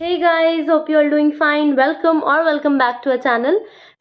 Hey guys, hope you are doing fine. Welcome back to our channel.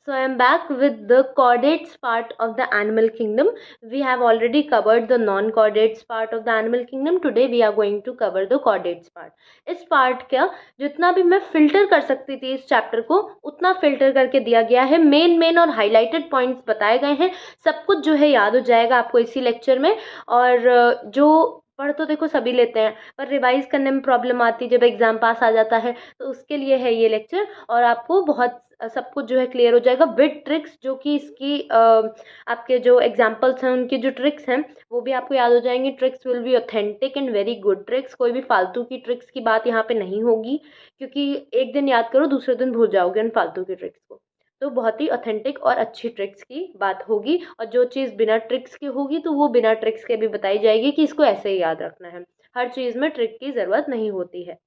So I am back with the chordates part of the animal kingdom. We have already covered the non-chordates part of the animal kingdom. Today we are going to cover the chordates part. इस part का जितना भी मैं filter कर सकती थी इस chapter को उतना filter करके दिया गया है. मेन और highlighted points बताए गए हैं. सब कुछ जो है याद हो जाएगा आपको इसी lecture में. और जो पढ़ तो देखो सभी लेते हैं पर रिवाइज करने में प्रॉब्लम आती है जब एग्जाम पास आ जाता है, तो उसके लिए है ये लेक्चर. और आपको बहुत सब कुछ जो है क्लियर हो जाएगा विद ट्रिक्स, जो कि इसकी आपके जो एग्जाम्पल्स हैं उनकी जो ट्रिक्स हैं वो भी आपको याद हो जाएंगे. Tricks will be authentic and very good tricks. कोई भी फालतू की ट्रिक्स की बात यहाँ पे नहीं होगी, क्योंकि एक दिन याद करो दूसरे दिन भूल जाओगे उन फालतू की ट्रिक्स को. तो बहुत ही ऑथेंटिक और अच्छी ट्रिक्स की बात होगी. और जो चीज़ बिना ट्रिक्स की होगी तो वो बिना ट्रिक्स के भी बताई जाएगी कि इसको ऐसे ही याद रखना है. हर चीज़ में ट्रिक की ज़रूरत नहीं होती है.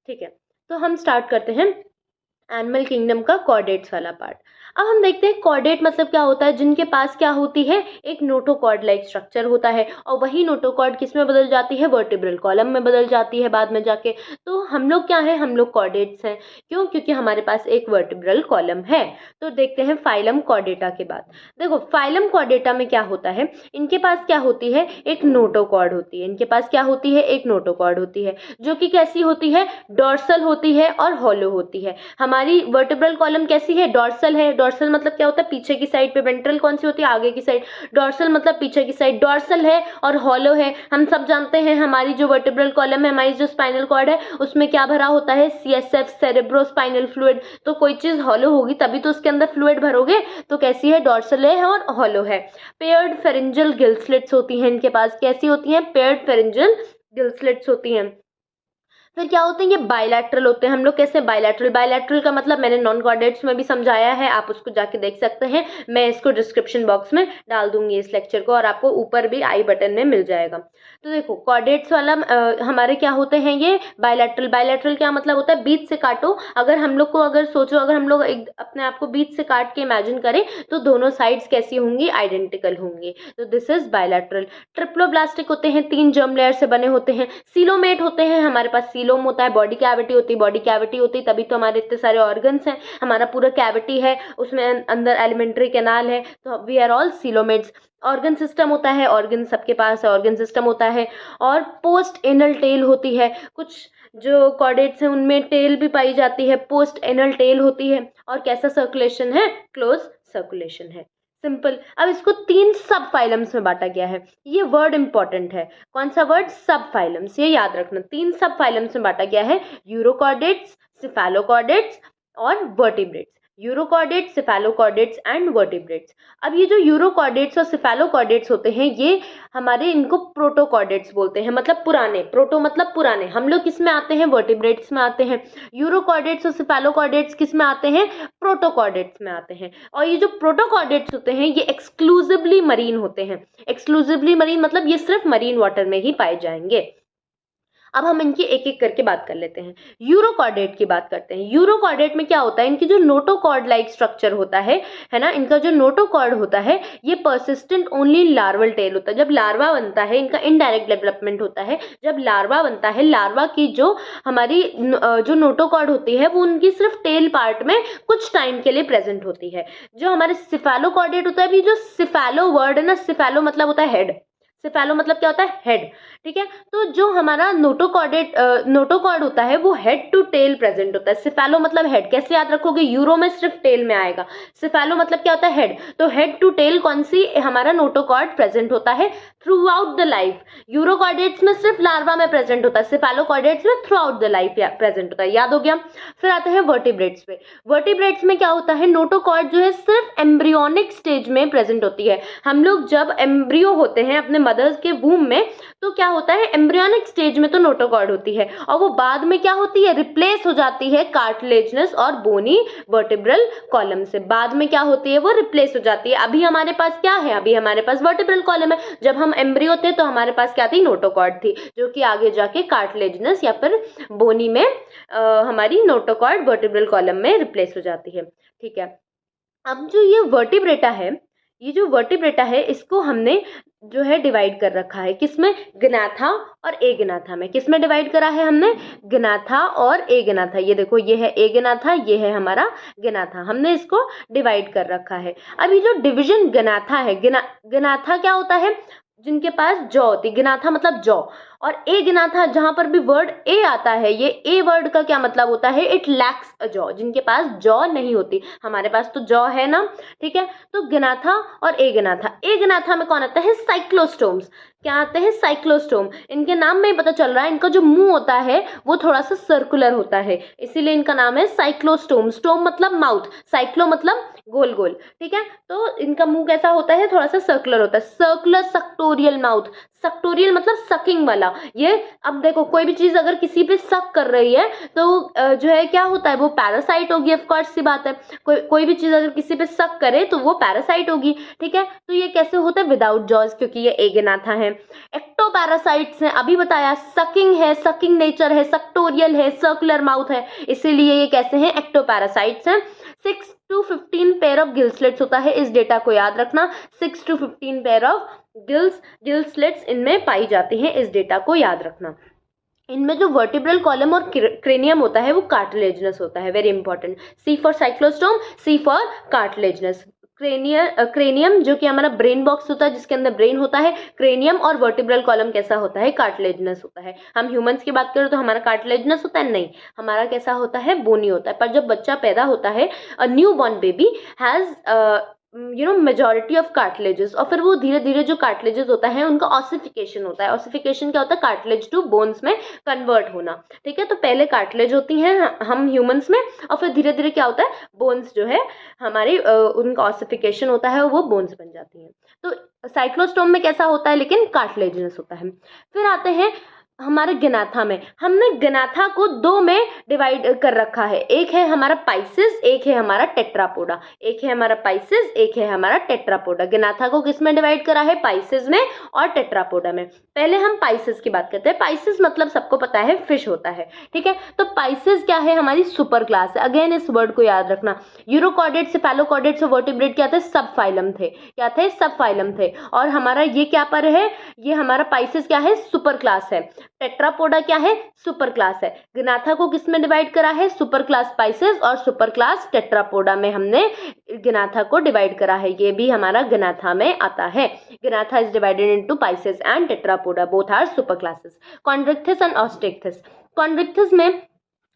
ठीक है, तो हम स्टार्ट करते हैं एनिमल किंगडम का कॉर्डेट्स वाला पार्ट. अब हम देखते हैं कॉर्डेट मतलब क्या होता है. जिनके पास क्या होती है, एक नोटोकॉर्ड लाइक स्ट्रक्चर होता है, और वही नोटोकॉर्ड किस में बदल जाती है, वर्टिब्रल कॉलम में बदल जाती है बाद में जाके. तो हम लोग क्या है, हम लोग कॉर्डेट्स हैं. क्यों? क्योंकि हमारे पास एक वर्टिब्रल कॉलम है. तो देखते हैं फाइलम कॉर्डेटा के बाद. देखो फाइलम कॉर्डेटा में क्या होता है, इनके पास क्या होती है, एक नोटोकॉर्ड होती है. इनके पास क्या होती है, एक नोटोकॉर्ड होती है, जो कि कैसी होती है, डॉर्सल होती है और हॉलो होती है. हमारी वर्टिब्रल कॉलम कैसी है, डॉर्सल है. डॉर्सल मतलब क्या होता है, पीछे की साइड पे. वेंट्रल कौन सी होती है, आगे की साइड. डॉर्सल मतलब पीछे की साइड. डॉर्सल है और हॉलो है. हम सब जानते हैं हमारी जो वर्टिब्रल कॉलम है, हमारी जो स्पाइनल कॉर्ड है, उसमें क्या भरा होता है, CSF सेरेब्रोस्पाइनल फ्लूइड. तो कोई चीज हॉलो होगी तभी तो उसके अंदर फ्लूइड भरोगे. तो कैसी है, डॉर्सल है और हॉलो है. पेयर्ड फेरिंजियल गिल स्लिट्स होती हैं इनके पास. कैसी होती हैं, पेयर्ड फेरिंजियल गिल स्लिट्स होती हैं. फिर क्या होते हैं, ये बायलैटरल होते हैं. हम लोग कैसे, बायलैटरल का मतलब मैंने नॉन कॉर्डेट्स में भी समझाया है, आप उसको जाके देख सकते हैं. मैं इसको डिस्क्रिप्शन बॉक्स में डाल दूंगी इस लेक्चर को, और आपको ऊपर भी आई बटन में मिल जाएगा. तो देखो कॉर्डेट्स वाला हमारे क्या होते हैं, ये बायलैटरल क्या मतलब होता है, बीच से काटो. अगर हम लोग को अगर सोचो, अगर हम लोग अपने आप को बीच से काट के इमेजिन करें तो दोनों साइड्स कैसी होंगी, आइडेंटिकल होंगी. तो दिस इज बायलैटरल. ट्रिप्लोब्लास्टिक होते हैं, 3 जर्म लेयर से बने होते हैं. सीलोमेट होते हैं, हमारे पास सीलोम होता है. बॉडी कैविटी होती तभी तो हमारे इतने सारे ऑर्गन्स हैं. हमारा पूरा कैविटी है, उसमें अंदर एलिमेंट्री कैनाल है. तो we are all coelomates. Organ system होता है, ऑर्गन सबके पास है, ऑर्गन सिस्टम होता है. और पोस्ट एनल टेल होती है. कुछ जो कॉर्डेट्स हैं उनमें टेल भी पाई जाती है, पोस्ट एनल टेल होती है. और कैसा सर्कुलेशन है, क्लोज सर्कुलेशन है. सिंपल. अब इसको 3 सब फाइलम्स में बांटा गया है. ये वर्ड इंपॉर्टेंट है. कौन सा वर्ड, सब फाइलम्स. ये याद रखना, 3 सब फाइलम्स में बांटा गया है. यूरोकॉर्डेट्स, सिफेलोकॉर्डेट्स और vertebrates. Urochordates, cephalochordates and vertebrates. अब ये जो यूरोकॉर्डेट्स और सिफेलोकॉर्डेट्स होते हैं, ये हमारे इनको प्रोटोकॉर्डेट्स बोलते हैं. मतलब पुराने. प्रोटो मतलब पुराने. हम लोग किस में आते हैं, वर्टिब्रेट्स में आते हैं. यूरोकॉर्डेट्स और सिफेलोकॉर्डेट्स किस में आते हैं, प्रोटोकॉर्डेट्स में आते हैं. और ये जो प्रोटोकॉर्डेट्स होते हैं ये एक्सक्लूसिवली मरीन होते हैं. एक्सक्लूसिवली मरीन मतलब ये सिर्फ मरीन वाटर में ही पाए जाएंगे. अब हम इनकी एक एक करके बात कर लेते हैं. यूरोकॉर्डेट की बात करते हैं. यूरोकॉर्डेट में क्या होता है, इनकी जो नोटोकॉर्ड लाइक स्ट्रक्चर होता है ना, इनका जो नोटोकॉर्ड होता है ये परसिस्टेंट ओनली लार्वल टेल होता है. जब लार्वा बनता है, इनका इनडायरेक्ट डेवलपमेंट होता है. जब लार्वा बनता है, लार्वा की जो हमारी जो नोटोकॉर्ड होती है वो उनकी सिर्फ टेल पार्ट में कुछ टाइम के लिए प्रेजेंट होती है. जो हमारे सिफेलोकॉर्डेट होता है, अभी जो सिफेलो वर्ड है ना, सिफेलो मतलब होता है हेड. सिफेलो मतलब क्या होता है, हेड. ठीक है, तो जो हमारा नोटोकॉर्ड होता है वो हेड टू टेल प्रेजेंट होता है. सिफेलो मतलब हेड. कैसे याद रखोगे, यूरो में सिर्फ टेल में आएगा. सिफेलो मतलब क्या होता है, हेड. तो हेड टू टेल कौन सी हमारा नोटोकॉर्ड प्रेजेंट होता है through out the life. Urochordates में सिर्फ लार्वा में प्रेजेंट होता है, सिफेलोकॉर्डेट्स में through out the life present होता है. याद हो गया. फिर आते हैं वर्टिब्रेट्स पे. वर्टिब्रेट्स में क्या होता है, नोटोकॉर्ड जो है सिर्फ एम्ब्रियोनिक स्टेज में प्रेजेंट होती है. हम लोग जब एम्ब्रियो होते हैं अपने मदर्स के वूम में, तो क्या होता है, एम्ब्रियोनिक स्टेज में तो नोटोकॉर्ड होती है, और वो बाद में क्या होती है, रिप्लेस हो जाती है कार्टिलेजिनस और बोनी वर्टिब्रल कॉलम से. बाद में क्या होती है, वो रिप्लेस हो जाती है. अभी हमारे पास क्या है, अभी हमारे पास वर्टिब्रल कॉलम है. जब हम एम्ब्रियो थे तो हमारे पास क्या थी, नोटोकॉर्ड थी, जो कि आगे जाके कार्टिलेजिनस या फिर बोनी में हमारी नोटोकॉर्ड वर्टिब्रल कॉलम में रिप्लेस हो जाती है. ठीक है. अब जो ये वर्टिब्रेटा है, ये जो वर्टिब्रेटा है इसको हमने जो है डिवाइड कर रखा है, किसमें, गिनाथा और एगिनाथा में। किसमें डिवाइड करा है हमने, गिनाथा और एगिनाथा। ये देखो, ये है एगिनाथा, ये है हमारा गिनाथा, हमने इसको डिवाइड कर रखा है। अब ये जो डिवीजन गिनाथा है, गिनाथा क्या होता है, जिनके पास जॉ होती है, गिनाथा मतलब जॉ, और ए गिनाथा जहां पर भी वर्ड ए आता है, ये ए वर्ड का क्या मतलब होता है, इट लैक्स अ जॉ, जिनके पास जॉ नहीं होती। हमारे पास तो जॉ है ना, ठीक है। तो गिनाथा और ए गिनाथा में कौन आता है, साइक्लोस्टोम्स। क्या आते हैं, साइक्लोस्टोम। इनके नाम में ही पता चल रहा है, इनका जो मुंह होता है वो थोड़ा सा सर्कुलर होता है, इसीलिए इनका नाम है साइक्लोस्टोम। स्टोम मतलब माउथ, साइक्लो मतलब गोल गोल, ठीक है। तो इनका मुंह कैसा होता है, थोड़ा सा सर्कुलर होता है, सर्कुलर सक्टोरियल माउथ। सक्टोरियल मतलब सकिंग वाला। ये अब देखो, कोई भी चीज अगर किसी पे सक कर रही है तो जो है क्या होता है, वो पैरासाइट होगी, ऑफ कोर्स सी बात है। कोई भी चीज अगर किसी पे सक करे तो वो पैरासाइट होगी, ठीक है। तो ये कैसे होता है, विदाउट जॉज, क्योंकि ये एगिनाथा है। एक्टोपैरासाइट्स हैं, अभी बताया, सकिंग है, सकिंग नेचर है, सक्टोरियल है, सर्कुलर माउथ है, इसीलिए ये कैसे हैं, एक्टोपैरासाइट्स हैं। 6 to 15 pair of gill slits होता है, इस डेटा को याद रखना। 6 to 15 pair of gill slits इनमें पाई जाती हैं, इस डेटा को याद रखना। इनमें जो वर्टिब्रल कॉलम और क्रेनियम होता है वो कार्टिलेजिनस होता है, very important. C for cyclostome, C for cartilaginous. Cranium जो कि हमारा ब्रेन बॉक्स होता है, जिसके अंदर ब्रेन होता है, क्रेनियम, और वर्टिब्रल कॉलम कैसा होता है, कार्टिलेजिनस होता है। हम ह्यूमंस की बात करें तो हमारा कार्टिलेजिनस होता है, नहीं, हमारा कैसा होता है, बोनी होता है। पर जब बच्चा पैदा होता है, a new born baby has majority of cartilages, और फिर वो धीरे धीरे जो कार्टिलेजेस होता है उनका ऑसिफिकेशन होता है। ऑसिफिकेशन क्या होता है, कार्टिलेज टू बोन्स में कन्वर्ट होना, ठीक है। तो पहले कार्टिलेज होती हैं हम ह्यूमंस में, और फिर धीरे धीरे क्या होता है, बोन्स जो है हमारी उनका ऑसिफिकेशन होता है, वो बोन्स बन जाती हैं। तो साइक्लोस्टोम में कैसा होता है, लेकिन कार्टिलेजिनस होता है। फिर आते हैं हमारे गिनाथा में। हमने गिनाथा को दो में डिवाइड कर रखा है, एक है हमारा पाइसिस, एक है हमारा टेट्रापोडा। एक है हमारा पाइसिस, एक है हमारा टेट्रापोडा। गिनाथा को किस में डिवाइड करा है, पाइसिस में और टेट्रापोडा में। पहले हम पाइसिस की बात करते हैं। पाइसिस मतलब सबको पता है, फिश होता है, ठीक है। तो पाइसिस क्या है, हमारी सुपर क्लास है। अगेन इस वर्ड को याद रखना। यूरोकॉर्डेट्स, सेफेलोकॉर्डेट्स और वर्टिब्रेट क्या थे, सब फाइलम थे। क्या थे, सब फाइलम थे। और हमारा ये क्या पर है, ये हमारा पाइसिस क्या है, सुपर क्लास है। टेट्रापोडा क्या है, सुपर क्लास है। गिनाथा को किस में डिवाइड करा है, सुपर क्लास पाइसेस और सुपर क्लास टेट्रापोडा में हमने गिनाथा को डिवाइड करा है। ये भी हमारा गिनाथा में आता है। Gnatha is divided into Pisces and Tetrapoda, both are super classes. Chondrichthyes and Osteichthyes. Chondrichthyes में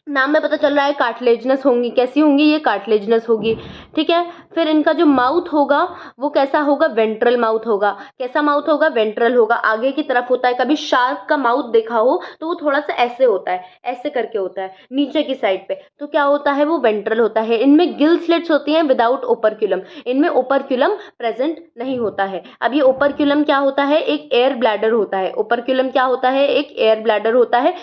नाम में पता चल रहा है कार्टिलेजिनस होंगी। कैसी होंगी, ये कार्टिलेजिनस होगी, ठीक है। फिर इनका जो माउथ होगा वो कैसा होगा, वेंट्रल माउथ होगा। कैसा माउथ होगा, वेंट्रल होगा, आगे की तरफ होता है। कभी शार्क का माउथ देखा हो तो वो थोड़ा सा ऐसे होता है, ऐसे करके होता है नीचे की साइड पे, तो क्या होता है, वो वेंट्रल होता है। इनमें गिल स्लिट्स होती हैं विदाउट ओपरक्यूलम, इनमें ओपरक्यूलम प्रेजेंट नहीं होता है। अब ये ओपरक्यूलम क्या होता है, एक एयर ब्लैडर होता है। ओपरक्यूलम क्या होता है, एक एयर ब्लैडर होता है।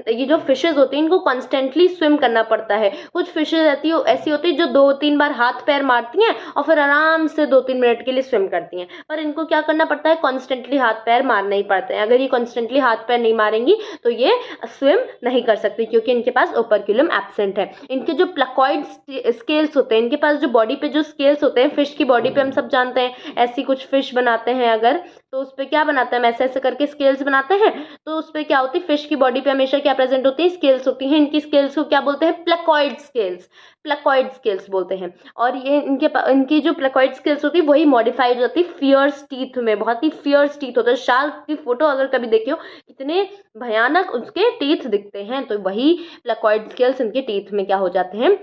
ये जो फिशेज होती हैं इनको कॉन्स्टेंटली स्विम करना पड़ता है। कुछ फिशेज ऐसी होती है जो 2-3 बार हाथ पैर मारती हैं और फिर आराम से 2-3 मिनट के लिए स्विम करती हैं, पर इनको क्या करना पड़ता है, कॉन्स्टेंटली हाथ पैर मारना ही पड़ते हैं। अगर ये कॉन्स्टेंटली हाथ पैर नहीं मारेंगी तो ये स्विम नहीं कर सकती, क्योंकि इनके पास ओपरक्यूलम एब्सेंट है। इनके जो प्लाकॉइड स्केल्स होते हैं, इनके पास जो बॉडी पे जो स्केल्स होते हैं, फिश की बॉडी पे हम सब जानते हैं, ऐसी कुछ फिश बनाते हैं अगर, तो उस पे क्या बनाते हैं, ऐसे ऐसे करके स्केल्स बनाते हैं। तो उस पे क्या होती है, फिश की बॉडी पे हमेशा क्या प्रेजेंट होती है, स्केल्स होती हैं। इनकी स्केल्स को क्या बोलते हैं, प्लाकॉइड स्केल्स, प्लाकॉइड स्केल्स बोलते हैं। और ये इनकी जो प्लाकॉइड स्केल्स होती है वही मॉडिफाइड हो जाती है फियर्स टीथ में। बहुत ही फियर्स टीथ होते हैं। शार्क की फोटो अगर कभी देखियो, कितने भयानक उसके टीथ दिखते हैं, तो वही प्लाकॉइड स्केल्स इनके टीथ में क्या हो जाते हैं,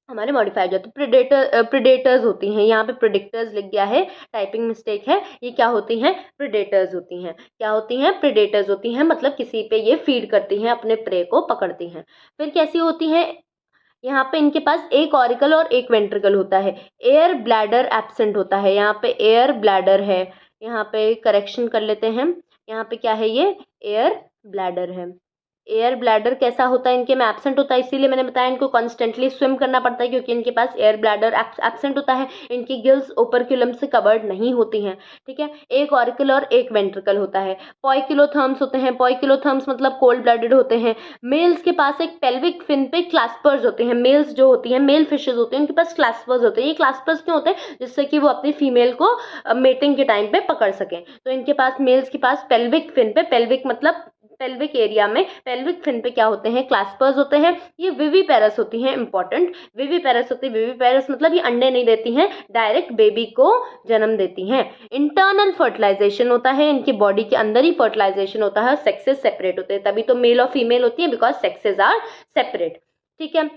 हमारे मॉडिफाई हो जाते हैं। प्रेडेटर्स होती हैं, यहाँ पे प्रेडिक्टर्स लिख गया है, टाइपिंग मिस्टेक है। ये क्या होती हैं, प्रेडेटर्स होती हैं। क्या होती हैं, प्रेडेटर्स होती हैं, मतलब किसी पे ये फीड करती हैं, अपने प्रे को पकड़ती हैं। फिर कैसी होती हैं, यहाँ पे इनके पास एक ऑरिकल और एक वेंट्रिकल होता है। एयर ब्लैडर एब्सेंट होता है, यहाँ पे एयर ब्लैडर है, यहाँ पे करेक्शन कर लेते हैं, यहाँ पे क्या है, ये एयर ब्लैडर है। एयर ब्लैडर कैसा होता है इनके में, एब्सेंट होता है, इसीलिए मैंने बताया इनको कॉन्स्टेंटली स्विम करना पड़ता है क्योंकि इनके पास एयर ब्लैडर एब्सेंट होता है। इनकी गिल्स ओपर्क्यूलम से कवर्ड नहीं होती हैं, ठीक है। एक ऑरिकल और एक वेंट्रिकल होता है। पॉइकिलोथर्म्स होते हैं, पॉइकिलोथर्म्स मतलब कोल्ड ब्लडेड होते हैं। मेल्स के पास एक पेल्विक फिन पे क्लास्पर्स होते हैं, मेल्स जो होती हैं, मेल फिशेज होते हैं, उनके पास क्लास्पर्स होते हैं। ये क्लास्पर्स क्यों होते हैं? जिससे कि वो अपनी फीमेल को मेटिंग के टाइम पे पकड़ सकें। तो इनके पास, मेल्स के पास पेल्विक फिन पे, पेल्विक मतलब पेल्विक एरिया में, पेल्विक फिन पे क्या होते हैं? क्लास्पर्स होते हैं। ये विविपेरस होती हैं, इंपॉर्टेंट, विविपेरस होती है। विविपेरस मतलब ये अंडे नहीं देती हैं, डायरेक्ट बेबी को जन्म देती हैं। इंटरनल फर्टिलाइजेशन होता है, इनकी बॉडी के अंदर ही फर्टिलाइजेशन होता है, सेक्सेस सेपरेट होते हैं, तभी तो मेल और फीमेल होती है, बिकॉज सेक्सेस आर सेपरेट, ठीक है।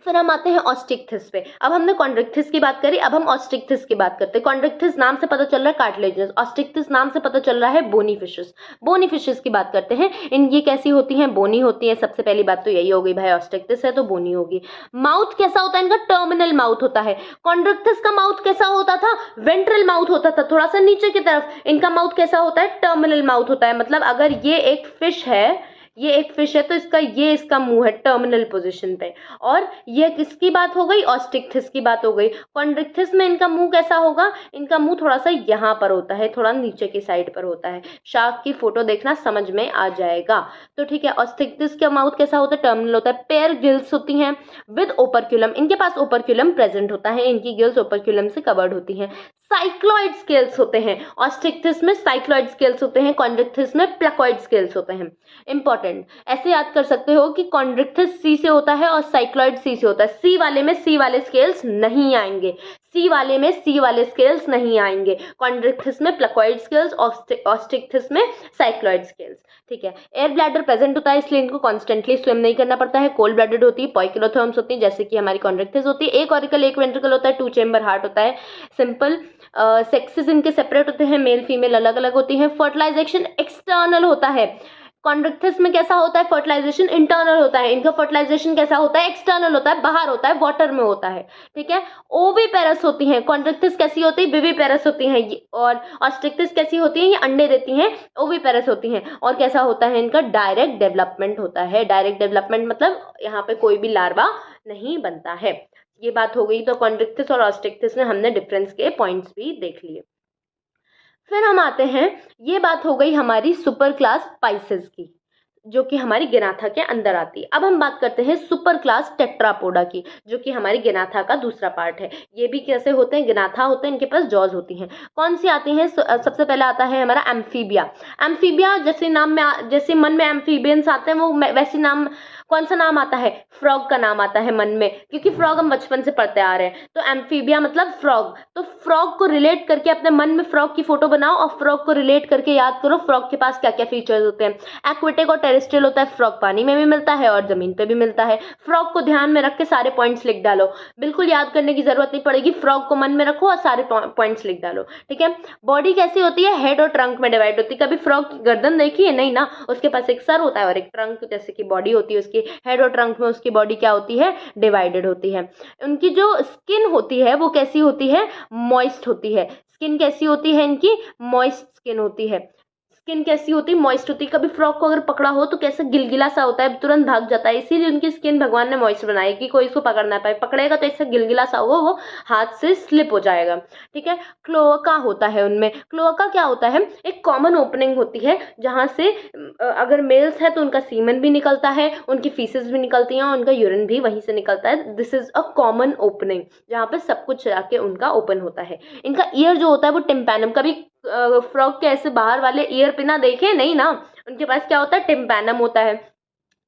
फिर हम आते हैं ऑस्टिक्थिस पे। अब हमने कॉन्ड्रिक्थिस की बात करी, अब हम ऑस्टिक्थिस की बात करते हैं। कॉन्ड्रिक्थिस नाम से पता चल रहा है कार्टिलेजिनस, ऑस्टिक्थिस नाम से पता चल रहा है बोनी फिशेस। बोनी फिशेस की बात करते हैं, ये कैसी होती हैं? बोनी होती है। सबसे पहली बात तो यही हो गई भाई, ऑस्टिक्थिस है तो बोनी होगी। माउथ कैसा होता है इनका? टर्मिनल माउथ होता है। कॉन्ड्रिक्थिस का माउथ कैसा होता था? वेंट्रल माउथ होता था, थोड़ा सा नीचे की तरफ। इनका माउथ कैसा होता है? टर्मिनल माउथ होता है। मतलब अगर ये एक फिश है, ये एक फिश है, तो इसका मुंह है टर्मिनल पोजीशन पे। और ये किसकी बात हो गई? ऑस्टिक्थिस की बात हो गई। कॉन्ड्रिक्थिस में इनका मुंह कैसा होगा? इनका मुंह थोड़ा सा यहाँ पर होता है, थोड़ा नीचे की साइड पर होता है। शार्क की फोटो देखना, समझ में आ जाएगा। तो ठीक है, ऑस्टिक्थिस का माउथ कैसा होता है? टर्मिनल होता है। पेयर गिल्स होती हैं विद ओपर्क्यूलम, इनके पास ओपर्क्यूलम प्रेजेंट होता है, इनकी गिल्स ओपर्क्यूलम से कवर्ड होती हैं। साइक्लॉइड स्केल्स होते हैं, ऑस्टिक्थिस में साइक्लॉइड स्केल्स होते हैं, कॉन्ड्रिक्थिस में प्लेकॉइड स्केल्स होते हैं। इंपॉर्टेंट, ऐसे याद कर सकते हो कि कॉन्ड्रिक्थिस सी से होता है और साइक्लॉइड सी से होता है। सी वाले में सी वाले स्केल्स नहीं आएंगे, सी वाले में सी वाले स्केल्स नहीं आएंगे। कॉन्ड्रिक्थिस में प्लेकॉइड स्केल्स, ऑस्टिक्थिस में साइक्लॉइड स्केल्स, ठीक है। एयर ब्लैडर प्रेजेंट होता है, इसलिए इनको कॉन्स्टेंटली स्विम नहीं करना पड़ता है। कोल्ड ब्लडेड होती है, पॉइकिलोथर्म्स होती है जैसे कि हमारी कॉन्ड्रिक्थिस होती है। एक ऑरिकल एक वेंट्रिकल होता है, 2 चेंबर हार्ट होता है। सिंपल, सेक्सेस इनके सेपरेट होते हैं, मेल फीमेल अलग अलग होती हैं। फर्टिलाइजेशन एक्सटर्नल होता है। कॉन्ड्रिक्थिस में कैसा होता है? फर्टिलाइजेशन इंटरनल होता है। इनका फर्टिलाइजेशन कैसा होता है? एक्सटर्नल होता है, बाहर होता है, वाटर में होता है, ठीक है। ओविपेरस होती हैं। कॉन्ड्रिक्थिस कैसी होती है? विविपेरस होती हैं। और ऑस्टिक्थिस कैसी होती हैं? ये अंडे देती हैं, ओविपेरस होती हैं। और कैसा होता है इनका? डायरेक्ट डेवलपमेंट होता है। डायरेक्ट डेवलपमेंट मतलब यहाँ पे कोई भी लार्वा नहीं बनता है। ये बात हो गई। तो कॉन्ड्रिक्थिस और ऑस्टिक्थिस में हमने डिफरेंस के पॉइंट्स भी देख लिए। फिर हम आते हैं, ये बात हो गई हमारी सुपर क्लास पाइसेस की, जो कि हमारी गिनाथा के अंदर आती है। अब हम बात करते हैं सुपर क्लास टेट्रापोडा की, जो कि हमारी गिनाथा का दूसरा पार्ट है। ये भी कैसे होते हैं? गिनाथा होते हैं, इनके पास जॉज होती हैं। कौन सी आती हैं? सबसे पहले आता है हमारा एम्फीबिया। एम्फीबिया, जैसे नाम में, जैसे मन में एम्फीबियंस आते हैं, वो वैसे नाम, कौन सा नाम आता है? फ्रॉग का नाम आता है मन में, क्योंकि फ्रॉग हम बचपन से पढ़ते आ रहे हैं। तो एम्फीबिया मतलब फ्रॉग। तो फ्रॉग को रिलेट करके अपने मन में फ्रॉग की फोटो बनाओ और फ्रॉग को रिलेट करके याद करो फ्रॉग के पास क्या क्या फीचर्स होते हैं। एक्वेटिक और टेरेस्ट्रियल होता है, फ्रॉग पानी में भी मिलता है और जमीन पे भी मिलता है। फ्रॉग को ध्यान में रख के सारे पॉइंट्स लिख डालो, बिल्कुल याद करने की जरूरत नहीं पड़ेगी। फ्रॉग को मन में रखो और सारे पॉइंट्स लिख डालो, ठीक है। बॉडी कैसी होती है? हेड और ट्रंक में डिवाइड होती है। कभी फ्रॉग की गर्दन देखी है? नहीं ना, उसके पास एक सर होता है और एक ट्रंक जैसे कि बॉडी होती है उसकी। हेड और ट्रंक में उसकी बॉडी क्या होती है? डिवाइडेड होती है। उनकी जो स्किन होती है वो कैसी होती है? मॉइस्ट होती है। स्किन कैसी होती है इनकी? मॉइस्ट स्किन होती है। स्किन कैसी होती है? मॉइस्ट होती है। कभी फ्रॉग को अगर पकड़ा हो तो कैसा गिलगिला सा होता है, तुरंत भाग जाता है, इसीलिए उनकी स्किन भगवान ने मॉइस्ट बनाई कि कोई इसको पकड़ ना पाए। पकड़ेगा तो ऐसा गिलगिला सा होगा, वो हाथ से स्लिप हो जाएगा, ठीक है। क्लोअका होता है उनमें। क्लोअका क्या होता है? एक कॉमन ओपनिंग होती है जहाँ से अगर मेल्स है तो उनका सीमन भी निकलता है, उनकी फीसेस भी निकलती हैं और उनका यूरिन भी वहीं से निकलता है। This is a common opening, जहाँ पे सब कुछ जाके उनका ओपन होता है। इनका ईयर जो होता है वो टिम्पैनम। कभी फ्रॉग के ऐसे बाहर वाले ईयर पिना देखे? नहीं ना, उनके पास क्या होता है? टिम्पैनम होता है।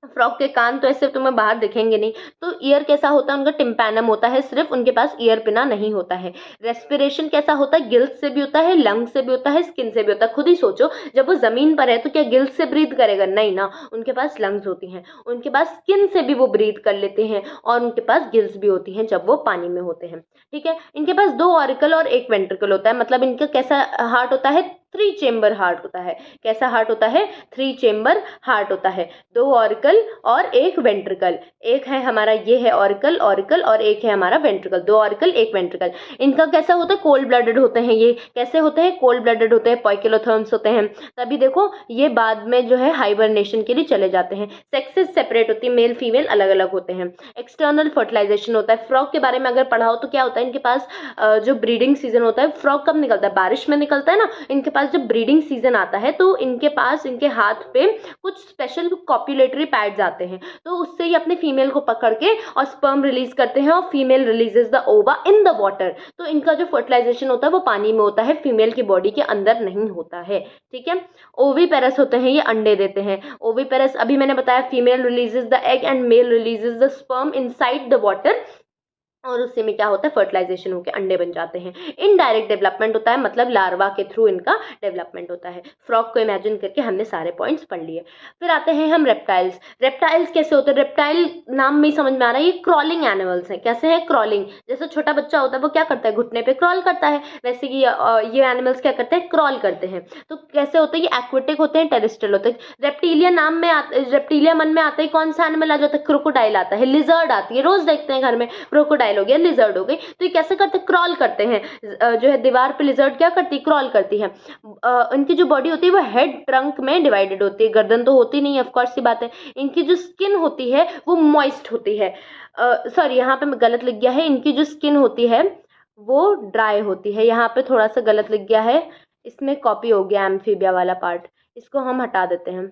फ्रॉग के कान तो ऐसे तुम्हें बाहर दिखेंगे नहीं। तो ईयर कैसा होता है? उनका टिम्पैनम होता है, सिर्फ उनके पास ईयर पिना नहीं होता है। रेस्पिरेशन कैसा होता है? गिल्स से भी होता है, लंग से भी होता है, स्किन से भी होता है। खुद ही सोचो, जब वो जमीन पर है तो क्या गिल्स से ब्रीथ करेगा? नहीं ना, उनके पास लंग्स होती हैं। उनके पास स्किन से भी वो ब्रीथ कर लेते हैं और उनके पास गिल्स भी होती हैं जब वो पानी में होते हैं, ठीक है। इनके पास 2 ऑरिकल और 1 वेंट्रिकल होता है। मतलब इनका कैसा हार्ट होता है? थ्री चेम्बर हार्ट होता है। कैसा हार्ट होता है? थ्री चेम्बर हार्ट होता है। दो ऑरिकल और एक वेंट्रिकल, एक है हमारा, ये है ऑरिकल ऑरिकल, और एक है हमारा वेंट्रिकल, दो ऑरिकल एक वेंट्रिकल। इनका कैसा होता है? कोल्ड ब्लडेड होते हैं। ये कैसे होते हैं? कोल्ड ब्लडेड होते हैं, पोइकिलोथर्म्स होते हैं। तभी देखो ये बाद में जो है हाइबरनेशन के लिए चले जाते हैं। सेक्सेस सेपरेट होती है, मेल फीमेल अलग अलग होते हैं। एक्सटर्नल फर्टिलाइजेशन होता है। फ्रॉग के बारे में अगर पढ़ा हो तो क्या होता है, इनके पास जो ब्रीडिंग सीजन होता है, फ्रॉग कब निकलता है? बारिश में निकलता है ना। इनके पास जब ब्रीडिंग सीजन आता है तो इनके पास, इनके हाथ पे कुछ स्पेशल कॉपुलेटरी पैड्स आते हैं, तो उससे ही अपने फीमेल को पकड़ के और स्पर्म रिलीज करते हैं, और फीमेल रिलीजेस द ओवा इन द वाटर। तो इनका जो फर्टिलाइजेशन होता है वो पानी में होता है, फीमेल की बॉडी के अंदर नहीं होता है। ठीक है। ओवीपेरस होते हैं, ये अंडे देते हैं। ओवीपेरस अभी मैंने बताया, female releases the egg and male releases the sperm inside the water, और उससे में क्या होता है? फर्टिलाइजेशन होकर अंडे बन जाते हैं। इनडायरेक्ट डेवलपमेंट होता है, मतलब लार्वा के थ्रू इनका डेवलपमेंट होता है। फ्रॉग को इमेजिन करके हमने सारे पॉइंट्स पढ़ लिए। फिर आते हैं हम रेप्टाइल्स। रेप्टाइल्स कैसे होते हैं? रेप्टाइल नाम में ही समझ में आ रहा है, ये क्रॉलिंग एनिमल्स हैं। कैसे हैं? क्रॉलिंग। जैसे छोटा बच्चा होता है वो क्या करता है? घुटने पे क्रॉल करता है, वैसे कि ये एनिमल्स क्या करते हैं? क्रॉल करते हैं। तो कैसे होते हैं? ये एक्वेटिक होते हैं, टेरेस्ट्रियल होते हैं। रेप्टीलिया नाम में रेप्टीलिया मन में आता है, कौन सा एनिमल आ जाता है? क्रोकोडाइल आता है, लिजर्ड आती है, रोज देखते हैं घर में, क्रोकोडाइल हो गया, लिजर्ड हो गई। तो ये कैसे करते हैं? क्रॉल करते हैं। जो है दीवार पे लिजर्ड क्या करती है? क्रॉल करती है। इनकी जो बॉडी होती है वो हेड ट्रंक में डिवाइडेड होती है, गर्दन तो होती नहीं है, ऑफ कोर्स सी बात है। इनकी जो स्किन होती है वो मॉइस्ट होती है, सॉरी यहाँ पे गलत लिख गया है, इनकी जो स्किन होती है वो ड्राई होती है। यहाँ पे थोड़ा सा गलत लिख गया है, इसमें कॉपी हो गया एम्फीबिया वाला पार्ट, इसको हम हटा देते हैं,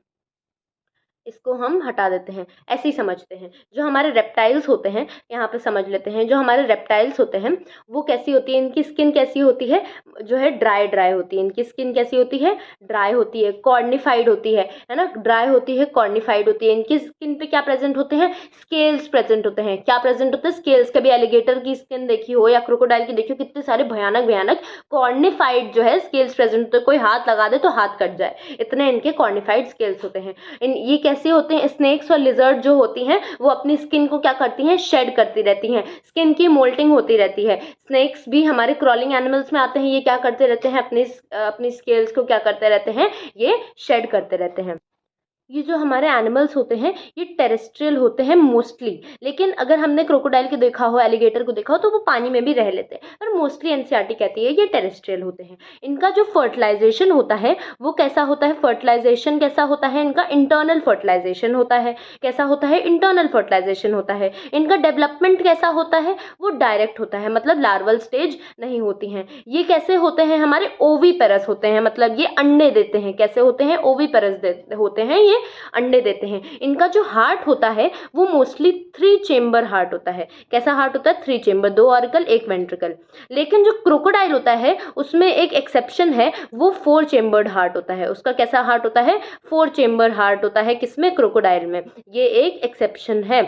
इसको हम हटा देते हैं, ऐसे ही समझते हैं। जो हमारे रेप्टाइल्स होते हैं, यहाँ पे समझ लेते हैं, जो हमारे रेप्टाइल्स होते हैं वो कैसी होती है? इनकी स्किन कैसी होती है? जो है ड्राई ड्राई होती है। इनकी स्किन कैसी होती है? ड्राई होती है, कॉर्निफाइड होती है ना, ड्राई होती है, कॉर्निफाइड होती है। इनकी स्किन पे क्या प्रेजेंट होते हैं? स्केल्स प्रेजेंट होते हैं। क्या प्रेजेंट होते हैं? स्केल्स। कभी एलिगेटर की स्किन देखी हो या क्रोकोडाइल की देखी हो, कितने सारे भयानक भयानक कॉर्निफाइड जो है स्केल्स प्रेजेंट होते हैं। कोई हाथ लगा दे तो हाथ कट जाए, इतने इनके कॉर्निफाइड स्केल्स होते हैं। ये कैसे होते हैं? स्नेक्स और लिजर्ड जो होती हैं वो अपनी स्किन को क्या करती हैं? शेड करती रहती हैं, स्किन की मोल्टिंग होती रहती है। स्नेक्स भी हमारे क्रॉलिंग एनिमल्स में आते हैं, ये क्या करते रहते हैं? अपनी स्केल्स को क्या करते रहते हैं? ये शेड करते रहते हैं। ये जो हमारे एनिमल्स होते हैं ये टेरेस्ट्रियल होते हैं मोस्टली, लेकिन अगर हमने क्रोकोडाइल को देखा हो, एलिगेटर को देखा हो, तो वो पानी में भी रह लेते हैं, पर मोस्टली एनसीईआरटी कहती है ये टेरेस्ट्रियल होते हैं। इनका जो फर्टिलाइजेशन होता है वो कैसा होता है? फर्टिलाइजेशन कैसा होता है? इनका इंटरनल फर्टिलाइजेशन होता है। कैसा होता है? इंटरनल फर्टिलाइजेशन होता है। इनका डेवलपमेंट कैसा होता है? वो डायरेक्ट होता है, मतलब लार्वल स्टेज नहीं होती हैं। ये कैसे होते हैं? हमारे ओवीपेरस होते हैं, मतलब ये अंडे देते हैं। कैसे होते हैं? ओवीपेरस होते हैं, ये अंडे देते हैं। इनका जो हार्ट होता है वो मोस्टली थ्री चेम्बर हार्ट होता है। कैसा हार्ट होता है? थ्री चेम्बर, दो ऑरिकल एक वेंट्रिकल। लेकिन जो क्रोकोडाइल होता है उसमें एक एक्सेप्शन है, वो फोर चेम्बर्ड हार्ट होता है। उसका कैसा हार्ट होता है? फोर चेम्बर हार्ट होता है। किसमें? क्रोकोडाइल में। ये एक एक्सेप्शन है।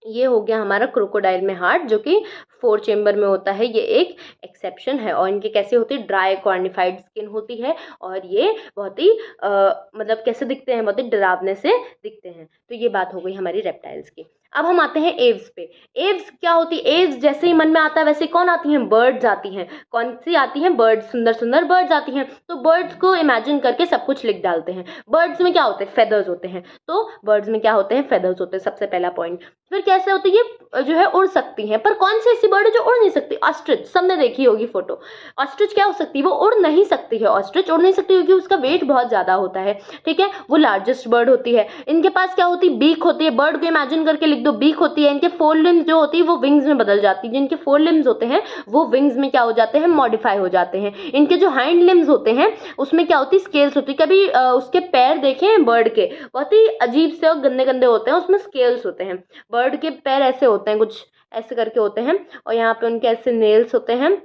ये हो गया हमारा क्रोकोडाइल में हार्ट, जो कि फोर चेम्बर में होता है, ये एक एक्सेप्शन है। और इनकी कैसी होती है? ड्राई कॉर्निफाइड स्किन होती है, और ये बहुत ही मतलब कैसे दिखते हैं? बहुत ही डरावने से दिखते हैं। तो ये बात हो गई हमारी रेप्टाइल्स की। अब हम आते हैं एव्स पे। एव्स क्या होती है? एव्स जैसे ही मन में आता है वैसे कौन आती हैं? बर्ड्स आती हैं। कौन सी आती हैं? बर्ड्स, सुंदर सुंदर बर्ड्स आती हैं। तो बर्ड्स को इमेजिन करके सब कुछ लिख डालते हैं। बर्ड्स में क्या होते हैं? फेदर्स होते हैं। तो बर्ड्स में क्या होते हैं? फेदर्स होते हैं, सबसे पहला पॉइंट। फिर कैसे होती है? ये जो है उड़ सकती हैं, पर कौन सी ऐसी बर्ड है जो उड़ नहीं सकती? ऑस्ट्रिच, सबने देखी होगी फोटो। ऑस्ट्रिच क्या हो सकती है? वो उड़ नहीं सकती है। ऑस्ट्रिच उड़ नहीं सकती क्योंकि उसका वेट बहुत ज्यादा होता है। ठीक है, वो लार्जेस्ट बर्ड होती है। इनके पास क्या होती है? बीक होती है। बर्ड को इमेजिन करके लिख दो, बीक होती है। इनके फोर लिम्स जो होती है वो विंग्स में बदल जाती है। जिनके फोर लिम्स होते हैं वो विंग्स में क्या हो जाते हैं? मॉडिफाई हो जाते हैं। इनके जो हाइंड लिम्स होते हैं उसमें क्या होती है? स्केल्स होती है। कभी उसके पैर देखे हैं बर्ड के? बहुत ही अजीब से और गंदे गंदे होते हैं, उसमें स्केल्स होते हैं। बर्ड के पैर ऐसे होते हैं, कुछ ऐसे करके होते हैं, और यहाँ पे उनके ऐसे नेल्स होते हैं।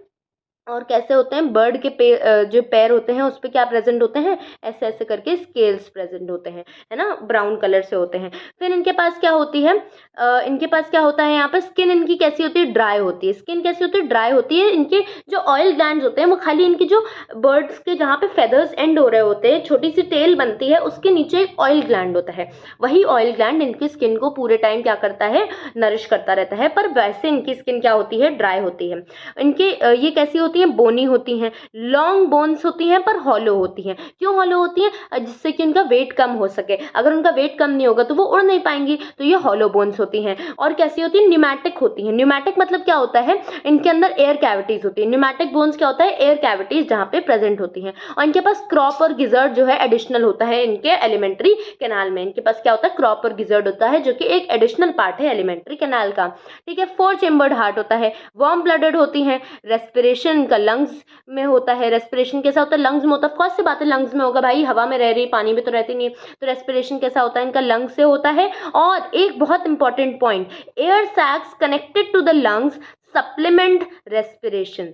और कैसे होते हैं? बर्ड के जो पैर होते हैं उस पे क्या प्रेजेंट होते हैं? ऐसे ऐसे करके स्केल्स प्रेजेंट होते हैं, है ना, ब्राउन कलर से होते हैं। फिर इनके पास क्या होती है? इनके पास क्या होता है? यहाँ पे स्किन इनकी कैसी होती है? ड्राई होती है। स्किन कैसी होती है? ड्राई होती है। इनके जो ऑयल ग्लैंड्स होते हैं वो खाली इनकी जो बर्ड्स के जहाँ पे फेदर्स एंड हो रहे होते हैं, छोटी सी टेल बनती है, उसके नीचे एक ऑयल ग्लैंड होता है। वही ऑयल ग्लैंड इनकी स्किन को पूरे टाइम क्या करता है? नरिश करता रहता है। पर वैसे इनकी स्किन क्या होती है? ड्राई होती है। इनके ये कैसी होती होती हैं? बोनी होती हैं। लॉन्ग बोन्स होती हैं पर हॉलो होती हैं। क्यों हॉलो होती हैं? जिससे कि उनका वेट कम हो सके। अगर उनका वेट कम नहीं होगा तो वो उड़ नहीं पाएंगी, तो ये हॉलो बोन्स होती हैं। और कैसी होती है? न्यूमैटिक होती हैं। न्यूमैटिक मतलब क्या होता है? इनके अंदर एयर कैविटीज होती है। न्यूमैटिक बोन्स क्या होता है? एयर कैविटीज जहाँ पे प्रेजेंट होती हैं। और इनके पास क्रॉप और गिजर्ड जो है एडिशनल होता है इनके एलिमेंट्री कैनाल में। इनके पास क्या होता है? क्रॉप और गिजर्ड होता है, जो कि एक एडिशनल पार्ट है एलिमेंट्री कैनाल का। ठीक है। 4 चेम्बर्ड हार्ट होता है। वार्म ब्लडेड होती हैं। रेस्पिरेशन का लंग्स में होता है। रेस्पिरेशन कैसा होता है? लंग्स में होता है। कौन सी बात है? लंग्स में होगा भाई, हवा में रह रही, पानी में तो रहती नहीं है। तो रेस्पिरेशन कैसा होता है? इनका लंग्स से होता है। और एक बहुत important point, air sacs connected to the lungs supplement respiration.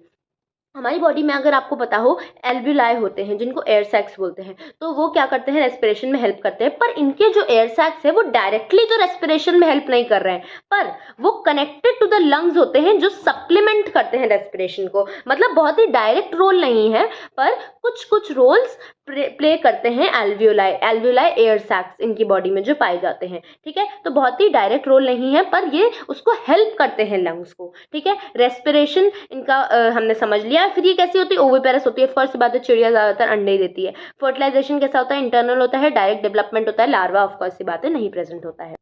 हमारी बॉडी में अगर आपको पता हो, एल्व्यूलाई होते हैं जिनको एयर सैक्स बोलते हैं, तो वो क्या करते हैं? रेस्पिरेशन में हेल्प करते हैं। पर इनके जो एयर सैक्स है वो डायरेक्टली तो रेस्पिरेशन में हेल्प नहीं कर रहे हैं, पर वो कनेक्टेड टू द लंग्स होते हैं जो सप्लीमेंट करते हैं रेस्पिरेशन को। मतलब बहुत ही डायरेक्ट रोल नहीं है, पर कुछ कुछ रोल्स प्ले करते हैं एल्व्यूलाई। एल्व्यूलाई एयर सैक्स इनकी बॉडी में जो पाए जाते हैं। ठीक है। तो बहुत ही डायरेक्ट रोल नहीं है, पर ये उसको हेल्प करते हैं लंग्स को। ठीक है। रेस्पिरेशन इनका हमने समझ लिया। फिर ये कैसी होती है? ओविपेरस होती है। फर्स्ट बात है, चिड़िया ज्यादातर अंडे ही देती है। फर्टिलाइजेशन कैसा होता है? इंटरनल होता है। डायरेक्ट डेवलपमेंट होता है। लार्वा ऑफ कोर्स सी बात है नहीं प्रेजेंट होता है।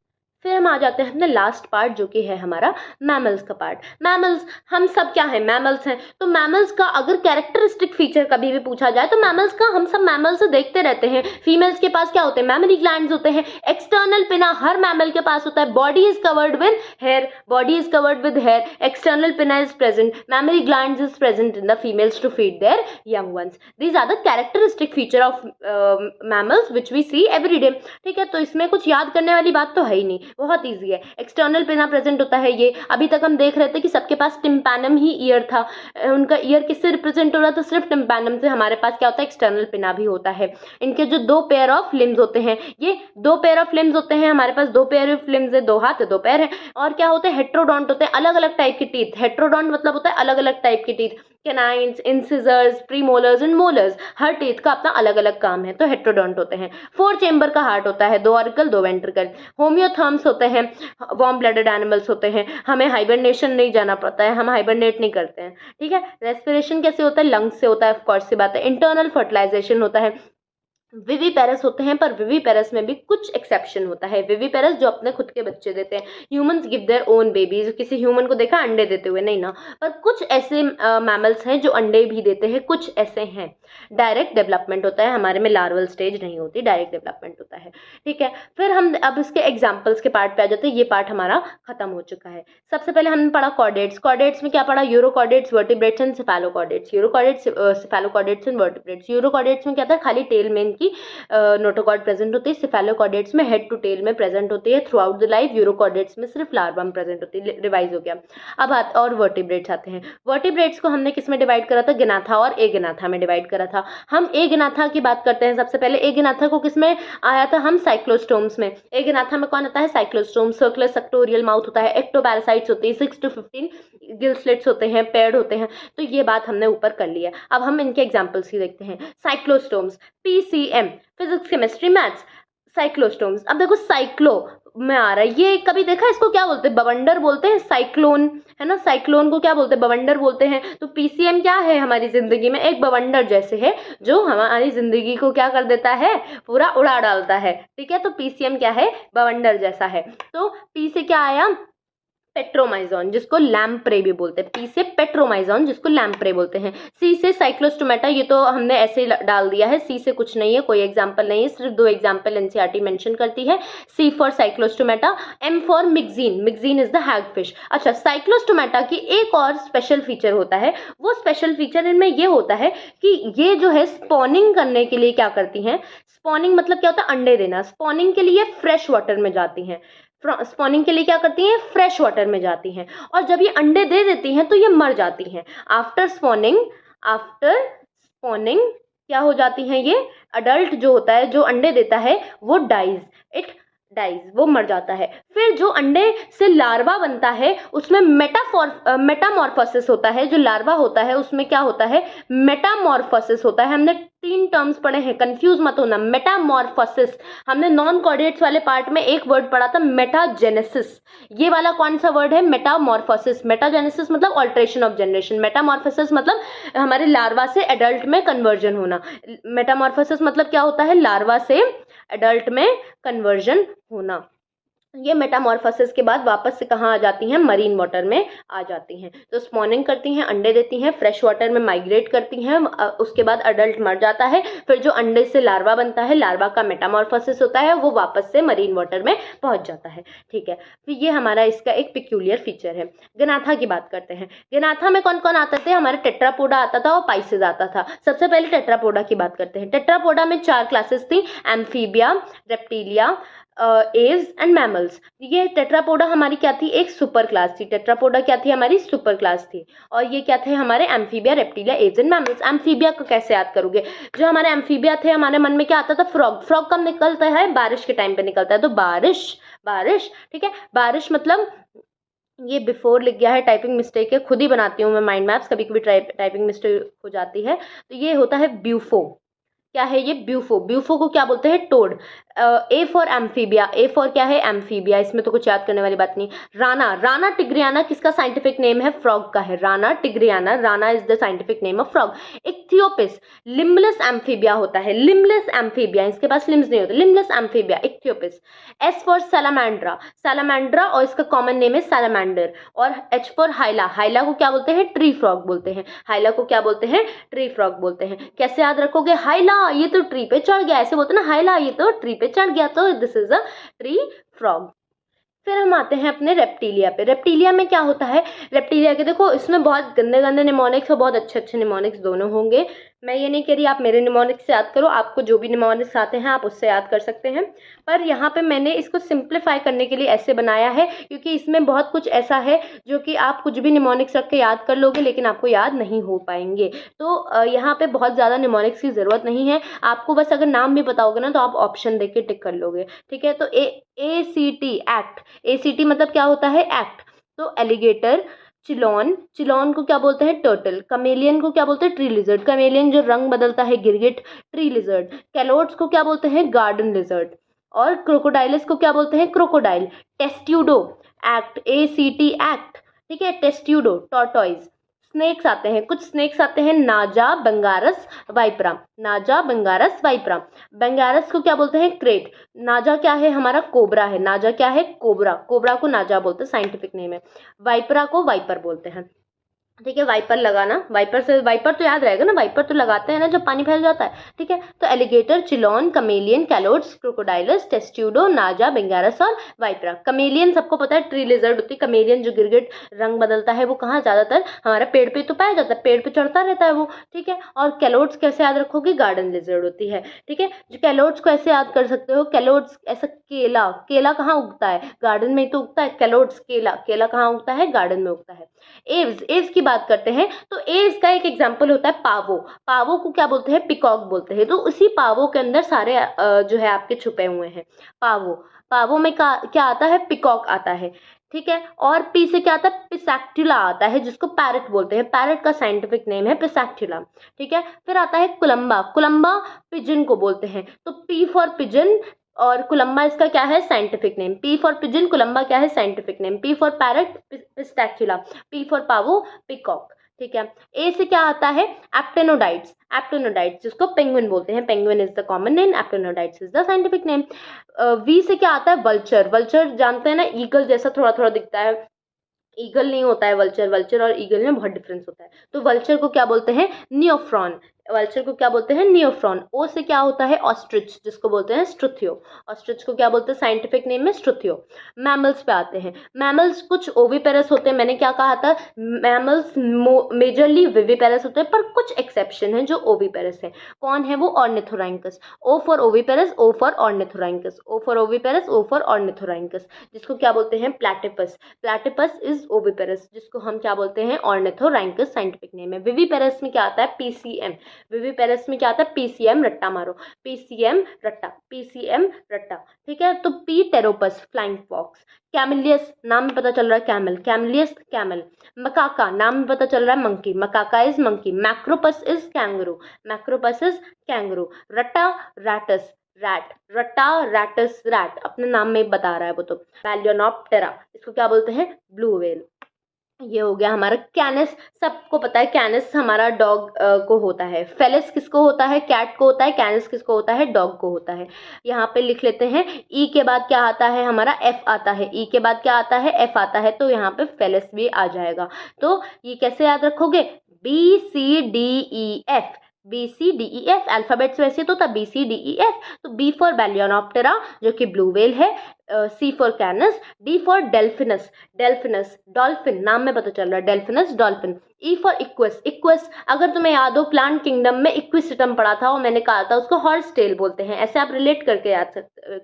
फिर हम आ जाते हैं अपने लास्ट पार्ट, जो कि है हमारा मैमल्स का पार्ट। मैमल्स, हम सब क्या है? मैमल्स हैं। तो मैमल्स का अगर कैरेक्टरिस्टिक फीचर कभी भी पूछा जाए तो मैमल्स का, हम सब मैमल्स से देखते रहते हैं, फीमेल्स के पास क्या होते हैं? मैमरी ग्लैंड्स होते हैं। एक्सटर्नल पिना हर मैमल के पास होता है। Body is covered with hair. Body is covered with hair. External pinna is present. Mammary glands is present in the females to feed their young ones. These are the characteristic feature of mammals which we see every day. ठीक है। तो इसमें कुछ याद करने वाली बात तो है ही नहीं, बहुत इजी है। एक्सटर्नल पिना प्रेजेंट होता है। ये अभी तक हम देख रहे थे कि सबके पास टिम्पैनम ही ईयर था। उनका ईयर किससे रिप्रेजेंट हो रहा था? सिर्फ टिम्पैनम से। हमारे पास क्या होता है? एक्सटर्नल पिना भी होता है। इनके जो 2 पेयर ऑफ लिम्स होते हैं, ये 2 पेयर ऑफ लिम्स होते हैं। हमारे पास 2 पेयर ऑफ लिम्स है, 2 हाथ है, 2 पैर है। और क्या होते हैं? हेट्रोडोंट होते हैं, अलग अलग टाइप के टीथ। हेट्रोडोंट मतलब होता है अलग अलग टाइप के teeth. Canines, incisors, premolars and molars, हर टीथ का अपना अलग अलग काम है, तो हेट्रोडोंट होते हैं। 4 चेम्बर का हार्ट होता है, 2 ऑरिकल, 2 वेंट्रिकल। होम्योथर्म्स होते हैं, वार्म ब्लडेड एनिमल्स होते हैं। हमें हाइबरनेशन नहीं जाना पड़ता है, हम हाइबरनेट नहीं करते हैं। ठीक है। रेस्पिरेशन कैसे होता है? लंग्स से होता है, ऑफ कोर्स सी बात है। इंटरनल फर्टिलाइजेशन होता है। विविपेरस होते हैं, पर विविपेरस में भी कुछ एक्सेप्शन होता है। विविपेरस जो अपने खुद के बच्चे देते हैं। Humans give their own babies. किसी ह्यूमन को देखा अंडे देते हुए? नहीं ना। पर कुछ ऐसे मैमल्स हैं जो अंडे भी देते हैं, कुछ ऐसे हैं। डायरेक्ट डेवलपमेंट होता है, हमारे में लार्वल स्टेज नहीं होती, डायरेक्ट डेवलपमेंट होता है। ठीक है। फिर हम अब इसके एग्जाम्पल्स के पार्ट पे आ जाते हैं। ये पार्ट हमारा खत्म हो चुका है। सबसे पहले हमने पढ़ा कॉर्डेट्स। कॉर्डेट्स में क्या पढ़ा? Urochordates, vertebrates and cephalochordates. Urochordates, cephalochordates and vertebrates. Urochordates में क्या था? खाली टेल में इनकी नोटोकॉर्ड प्रेजेंट होती है। सेफेलोकॉर्डेट्स में हेड टू टेल में प्रेजेंट होती है through out the life. Urochordates में सिर्फ लार्वा में प्रेजेंट होती है। रिवाइज हो गया। अब और वर्टिब्रेट्स आते हैं। वर्टिब्रेट्स को हमने किस में डिवाइड करा था? गिनाथा और एगिनाथा में डिवाइड करा था। हम एगिनाथा की बात करते हैं सबसे पहले। एगिनाथा को किस में आया था? हम साइक्लोस्टोम्स में। एगिनाथा में कौन आता है? साइक्लोस्टोम। सर्कुलर सेक्टोरियल माउथ होता है। एक्टोपैरासाइट्स होती है। 6 to 15 गिल स्लिट्स होते हैं, पेयर्ड होते हैं। तो ये बात हमने ऊपर कर लिया। अब हम इनके एग्जांपल्स ही देखते हैं। Cyclostomes, PCM, physics, chemistry, maths. Cyclostomes, अब देखो साइक्लो में आ रहा है, ये कभी देखा? इसको क्या बोलते हैं? बवंडर बोलते हैं। साइक्लोन है ना, साइक्लोन को क्या बोलते हैं? बवंडर बोलते हैं। तो PCM क्या है? हमारी जिंदगी में एक बवंडर जैसे है, जो हमारी जिंदगी को क्या कर देता है? पूरा उड़ा डालता है। ठीक है। तो PCM क्या है? बवंडर जैसा है। तो P से क्या आया? पेट्रोमाइजोन, जिसको लैम्प्रे भी बोलते हैं। पी से पेट्रोमाइजोन, जिसको लैम्प्रे बोलते हैं। सी से साइक्लोस्टोमेटा, ये तो हमने ऐसे डाल दिया है। सी से कुछ नहीं है, कोई एग्जांपल नहीं है, सिर्फ 2 एग्जांपल एनसीईआरटी मेंशन करती है। C for Cyclostomata, M for Myxine. Myxine is the hagfish. अच्छा, साइक्लोस्टोमेटा की एक और स्पेशल फीचर होता है। वो स्पेशल फीचर इनमें ये होता है कि ये जो है स्पॉनिंग करने के लिए क्या करती हैं? स्पॉनिंग मतलब क्या होता है? अंडे देना। स्पॉनिंग के लिए फ्रेश वाटर में जाती हैं। स्पॉनिंग के लिए क्या करती हैं? फ्रेश वाटर में जाती हैं। और जब ये अंडे दे देती हैं तो ये मर जाती हैं। आफ्टर स्पॉनिंग क्या हो जाती हैं? ये अडल्ट जो होता है, जो अंडे देता है, वो डाइज, वो मर जाता है। फिर जो अंडे से लार्वा बनता है उसमें मेटामॉर्फोसिस होता है। जो लार्वा होता है उसमें क्या होता है? मेटामॉर्फोसिस होता है। हमने 3 टर्म्स पढ़े हैं, कंफ्यूज मत होना। मेटामॉर्फोसिस, हमने नॉन कॉर्डेट्स वाले पार्ट में एक वर्ड पढ़ा था मेटाजेनेसिस, ये वाला कौन सा वर्ड है? मेटामॉर्फोसिस। मेटाजेनेसिस मतलब ऑल्ट्रेशन ऑफ जनरेशन, मेटामॉर्फोसिस मतलब हमारे लार्वा से एडल्ट में कन्वर्जन होना। मेटामॉर्फोसिस मतलब क्या होता है? लार्वा से एडल्ट में कन्वर्जन होना। ये मेटामॉर्फोसिस के बाद वापस से कहाँ आ जाती हैं? मरीन वाटर में आ जाती हैं। तो स्पॉनिंग करती हैं, अंडे देती हैं, फ्रेश वाटर में माइग्रेट करती हैं, उसके बाद अडल्ट मर जाता है, फिर जो अंडे से लार्वा बनता है, लार्वा का मेटामॉर्फोसिस होता है, वो वापस से मरीन वाटर में पहुंच जाता है। ठीक है, फिर ये हमारा इसका एक पिक्यूलियर फीचर है। गनाथा की बात करते हैं। गनाथा में कौन कौन आते थे? हमारे टेट्रापोडा आता था और पाइसेस आता था। सबसे पहले टेट्रापोडा की बात करते हैं। टेट्रापोडा में 4 क्लासेस थी, amphibia, reptilia, Aves and mammals. ये टेट्रापोडा हमारी क्या थी? एक सुपर क्लास थी। टेट्रापोडा क्या थी? हमारी सुपर क्लास थी। और ये क्या थे? हमारे amphibia, reptilia, Aves and mammals. Amphibia को कैसे याद करोगे? जो हमारे एम्फीबिया थे, हमारे मन में क्या आता था? फ्रॉग। फ्रॉग कब निकलता है? बारिश के टाइम पे निकलता है। तो बारिश, बारिश, ठीक है। बारिश मतलब, ये बिफोर लिख गया है, टाइपिंग मिस्टेक है, खुद ही बनाती हूँ मैं माइंड मैप्स, कभी कभी टाइपिंग मिस्टेक हो जाती है। तो ये होता है ब्यूफो। क्या है ये? ब्यूफो। ब्यूफो को क्या बोलते हैं? Toad. A for Amphibia, A for क्या है? एम्फीबिया, इसमें तो कुछ याद करने वाली बात नहीं। राना, राना टिग्रियाना किसका साइंटिफिक नेम है? फ्रॉग का है। Rana tigrina, Rana is the scientific name of frog. Ichthyophis, limbless amphibia होता है, लिम्बलेस एम्फीबिया, इसके पास लिम्स नहीं होते, limbless amphibia, Ichthyophis. S for Salamandra, Salamandra और इसका कॉमन नेम है सैलामेंडर। और एच फॉर हाइला, हाइला को क्या बोलते हैं? ट्री फ्रॉग बोलते हैं। हाइला को क्या बोलते हैं? ट्री फ्रॉग बोलते हैं। कैसे याद रखोगे? हाइला ये तो ट्री पे चढ़ गया, ऐसे बोलते ना, हाइला ये तो ट्री पे चढ़ गया, तो this is a tree frog. फिर हम आते हैं अपने रेप्टिलिया पे। रेप्टिलिया में क्या होता है? रेप्टिलिया के देखो, इसमें बहुत गंदे गंदे निमोनिक्स और बहुत अच्छे अच्छे निमोनिक्स दोनों होंगे। मैं ये नहीं कह रही आप मेरे निमोनिक्स से याद करो, आपको जो भी निमोनिक्स आते हैं आप उससे याद कर सकते हैं। पर यहाँ पे मैंने इसको सिंप्लीफाई करने के लिए ऐसे बनाया है, क्योंकि इसमें बहुत कुछ ऐसा है जो कि आप कुछ भी निमोनिक्स रख के याद कर लोगे लेकिन आपको याद नहीं हो पाएंगे। तो यहाँ पे बहुत ज़्यादा निमोनिक्स की ज़रूरत नहीं है, आपको बस अगर नाम भी पता होगा ना तो आप ऑप्शन देख के टिक कर लोगे। ठीक है, तो ACT, एक्ट। ACT मतलब क्या होता है? एक्ट। तो एलिगेटर, चिलॉन, चिलॉन को क्या बोलते हैं? टर्टल। कमेलियन को क्या बोलते हैं? Tree lizard. कमेलियन जो रंग बदलता है, गिरगिट, ट्री लिजर्ड। कैलोट्स को क्या बोलते हैं? Garden lizard. और क्रोकोडाइलस को क्या बोलते हैं? Crocodile. Testudo, act, ACT act, ठीक है। Testudo, tortoise. स्नेक्स आते हैं, कुछ स्नेक्स आते हैं, नाजा, बंगारस, वाइपरा। नाजा, बंगारस, वाइपरा। बंगारस को क्या बोलते हैं? क्रेट। नाजा क्या है? हमारा कोबरा है। नाजा क्या है? कोबरा। कोबरा को नाजा बोलते हैं, साइंटिफिक नेम है। वाइपरा को वाइपर बोलते हैं। ठीक है, वाइपर लगाना, वाइपर से, वाइपर तो याद रहेगा ना, वाइपर तो लगाते हैं ना जब पानी फैल जाता है। ठीक है, तो एलिगेटर, चिलॉन, कमेलियन, कैलोट्स, क्रोकोडाइलस, टेस्ट्यूडो, नाजा, बेंगारस और वाइपरा। कमेलियन सबको पता है ट्री लिजर्ड होती है। कमेलियन जो गिरगिट रंग बदलता है वो कहाँ ज़्यादातर? हमारा पेड़ पे तो पाया जाता है, पेड़ पे चढ़ता रहता है वो। ठीक है, और कैलोट्स कैसे याद रखोगे? गार्डन लिजर्ड होती है। ठीक है, जो कैलोट्स को ऐसे याद कर सकते हो, कैलोट्स ऐसा, केला, केला कहाँ उगता है? गार्डन में ही तो उगता है। कैलोट्स, केला, केला कहाँ उगता है? गार्डन में उगता है। एव्स, एव्स की बात करते हैं तो एव्स का एक एग्जांपल होता है पावो। पावो को क्या बोलते हैं? पिकॉक बोलते हैं। तो उसी पावो के अंदर सारे जो है आपके छुपे हुए हैं। पावो, पावो में क्या आता है? पिकॉक आता है। ठीक है, और पी से क्या आता है? पिसैक्टिला आता है, जिसको पैरट बोलते हैं। पैरट का साइंटिफिक नेम है पिसैक्टिला। ठीक है, फिर आता है कुलम्बा। कुलम्बा पिजन को बोलते हैं, तो पी फॉर पिजन और कुलम्बा इसका क्या है? Scientific name. P for pigeon, Columba क्या है? Scientific name. P for parrot, Psittacula. P for Pavo, peacock. ठीक है, ए से क्या आता है? एप्टेनोडाइट्स। एप्टेनोडाइट्स जिसको पेंगुइन बोलते हैं, penguin is the common name, Aptenodytes is the scientific name. V से क्या आता है? वल्चर। वल्चर जानते हैं ना, ईगल जैसा थोड़ा थोड़ा दिखता है। ईगल नहीं होता है वल्चर, वल्चर और ईगल में बहुत डिफरेंस होता है। तो वल्चर को क्या बोलते हैं? नियोफ्रॉन। वल्चर को क्या बोलते हैं? नियोफ्रॉन। ओ से क्या होता है? ऑस्ट्रिच, जिसको बोलते हैं स्ट्रुथियो। ऑस्ट्रिच को क्या बोलते हैं? साइंटिफिक नेम में स्ट्रुथियो। मैमल्स पे आते हैं। मैमल्स कुछ ओविपेरस होते हैं, मैंने क्या कहा था? मैमल्स मेजरली विविपेरस होते हैं, पर कुछ एक्सेप्शन है जो ओविपेरस है। कौन है वो? Ornithorhynchus. O for oviparous, O for Ornithorhynchus. O for oviparous, O for Ornithorhynchus, जिसको क्या बोलते हैं? प्लैटिपस। प्लैटिपस इज ओविपेरस, जिसको हम क्या बोलते हैं? ऑर्निथोरैंकस साइंटिफिक नेम है। विविपेरस में क्या आता है? PCM। विविपेरस में क्या आता है, पीसीएम रट्टा मारो, पीसीएम रट्टा, पीसीएम रट्टा, ठीक है। तो पी टेरोपस फ्लाइंग फॉक्स, कैमिलियस नाम में पता चल रहा है कैमल, कैमिलियस कैमल, मकाका नाम में पता चल रहा है monkey, Macaca is monkey, Macropus is kangaroo, Macropus is kangaroo, Rattus Rattus rat, Rattus Rattus rat, अपने नाम में बता रहा है वो तो। बैलियोनॉप्टेरा इसको क्या बोलते हैं, ब्लू व्हेल। ये हो गया हमारा कैनस, सबको पता है कैनस हमारा डॉग को होता है, फेलिस किसको होता है, कैट को होता है, कैनस किसको होता है, डॉग को होता है। यहाँ पे लिख लेते हैं, ई के बाद क्या आता है हमारा, एफ आता है, ई के बाद क्या आता है, एफ आता है, तो यहाँ पे फेलिस भी आ जाएगा। तो ये कैसे याद रखोगे, B C D E F, B C D E F, alphabets वैसे तो था B C D E F, तो बी फॉर बैलियोनॉप्टेरा जो कि ब्लू व्हेल है, C for Canis, D for Delphinus, Delphinus dolphin नाम में पता चल रहा है, Delphinus dolphin, E for Equus, Equus अगर तुम्हें याद हो प्लांट किंगडम में इक्विसिटम पढ़ा था और मैंने कहा था उसको हॉर्स टेल बोलते हैं, ऐसे आप रिलेट करके याद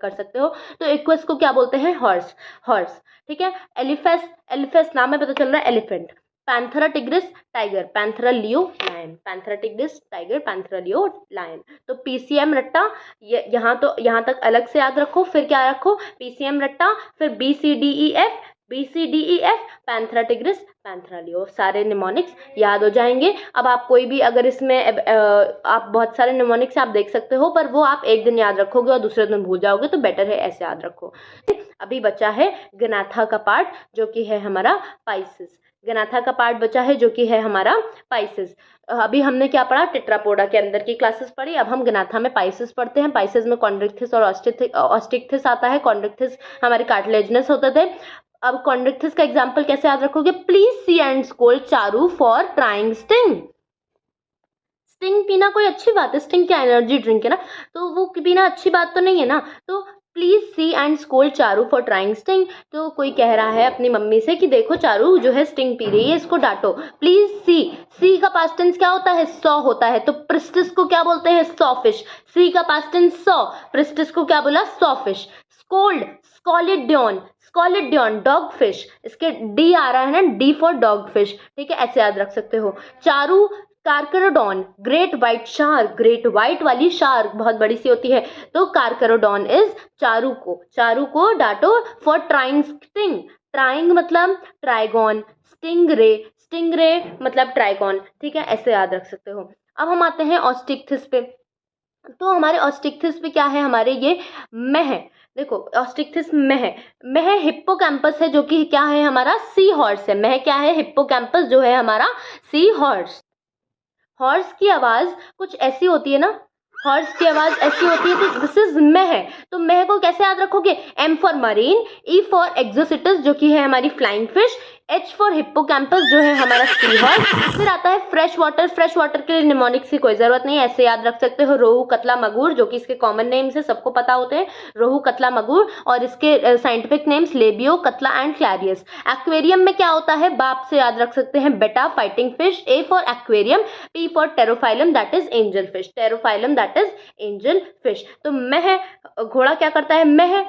कर सकते हो। तो इक्वस को क्या बोलते हैं, हॉर्स, हॉर्स, ठीक है। एलिफेस, एलिफेस नाम में पता चल रहा है elephant, Panthera tigris tiger, Panthera leo lion, Panthera tigris tiger, Panthera leo lion. तो पीसीएम रट्टा, यहाँ तक अलग से याद रखो, फिर क्या रखो, पीसीएम रट्टा, फिर B C D E F, B C D E F, Panthera tigris, Panthera leo, सारे निमोनिक्स याद हो जाएंगे। अब आप कोई भी अगर इसमें आप बहुत सारे निमोनिक्स आप देख सकते हो, पर वो आप एक दिन याद रखोगे और दूसरे दिन भूल जाओगे, तो बेटर है ऐसे याद रखो। अभी बचा है गनाथा का पार्ट जो कि है हमारा पाइसिस, गनाथा का पार्ट बचा है जो कि है हमारा पाइसिस। अभी हमने क्या पढ़ा, टेट्रापोडा के अंदर की क्लासेस पढ़ी, अब हम गनाथा में पाइसिस पढ़ते हैं। पाइसिस में कॉन्ड्रिक्थिस और ऑस्टिक्थिस आता है, कॉन्ड्रिक्थिस हमारे कार्टिलेजिनस होते थे। अब कॉन्ड्रिक्थिस का एग्जाम्पल कैसे याद रखोगे, please see and scold Charu for trying sting. Sting पीना कोई अच्छी बात है, स्टिंग क्या एनर्जी ड्रिंक है ना, तो वो पीना अच्छी बात तो नहीं है ना। तो please see and scold Charu for trying sting, तो कोई कह रहा है अपनी मम्मी से कि देखो चारू जो है स्टिंग पी रही है, इसको डांटो। प्लीज सी, सी का पास्ट टेंस क्या होता है, सॉ होता है, तो प्रिस्टिस को क्या बोलते हैं, सॉ फिश, सी का पास्ट टेंस सॉ, प्रिस्टिस को क्या बोला, saw fish. Scoliodon, Scoliodon, Scoliodon dog fish, इसके डी आ रहा है ना, डी फॉर डॉग फिश, ठीक है, ऐसे याद रख सकते हो। चारू Carcharodon, great white shark, great white वाली शार्क बहुत बड़ी सी होती है, तो कार्करोडॉन इज चारू को डांटो फॉर ट्राइंग स्टिंग, ट्राइंग मतलब ट्राइगॉन, स्टिंगरे, स्टिंगरे मतलब ट्राइगॉन, ठीक है, ऐसे याद रख सकते हो। अब हम आते हैं ऑस्टिक्थिस पे, तो हमारे ऑस्टिक्थिस पे क्या है, हमारे ये मेह, देखो ऑस्टिक्थिस मेह हिप्पोकैम्पस है जो कि क्या है हमारा, सी हॉर्स है, मेह क्या है, हिप्पोकैम्पस जो है हमारा सी हॉर्स। हॉर्स की आवाज कुछ ऐसी होती है ना, हॉर्स की आवाज ऐसी होती है, तो दिस इज मेह, तो मेह को कैसे याद रखोगे, M for marine, E for Exocoetus जो कि है हमारी flying fish, H for Hippocampus जो है हमारा सी हॉर्स। फिर आता है फ्रेश वाटर, फ्रेश वाटर के लिए निमोनिक्स की कोई जरूरत नहीं है, ऐसे याद रख सकते हो, रोहू कतला मगुर जो कि इसके कॉमन नेम्स है, सबको पता होते हैं, रोहू कतला मगुर, और इसके साइंटिफिक नेम्स लेबियो, कतला एंड क्लैरियस। एक्वेरियम में क्या होता है, बाप से याद रख सकते हैं, बेटा fighting fish, A for aquarium, P for Pterophyllum that is angel fish, Pterophyllum that is angel fish. तो मेह, घोड़ा क्या करता है, मेह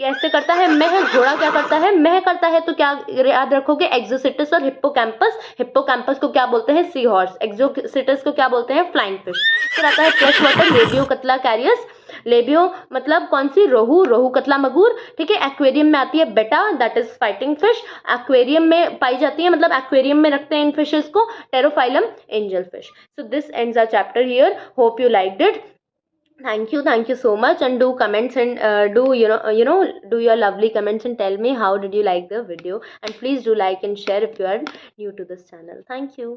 ऐसे करता है, मेह, घोड़ा क्या करता है, मेह करता है, तो क्या याद रखोगे, एक्सोसिटस और हिप्पोकैम्पस, हिप्पोकैम्पस को क्या बोलते हैं, सी हॉर्स, एक्सोसिटस को क्या बोलते हैं, फ्लाइंग फिश। फिर आता है फ्रेश वाटर, लेबियो कतला कैरियस, लेबियो मतलब कौन सी, रोहू, रोहू कतला मगुर, ठीक है। एक्वेरियम में आती है बेटा that is fighting fish, aquarium में पाई जाती है, मतलब एक्वेरियम में रखते हैं इन फिशेस को, Pterophyllum angel fish. So this ends our chapter here, hope you liked it, thank you so much, and do comments and do do your lovely comments and tell me how did you like the video, and please do like and share if you are new to this channel. Thank you.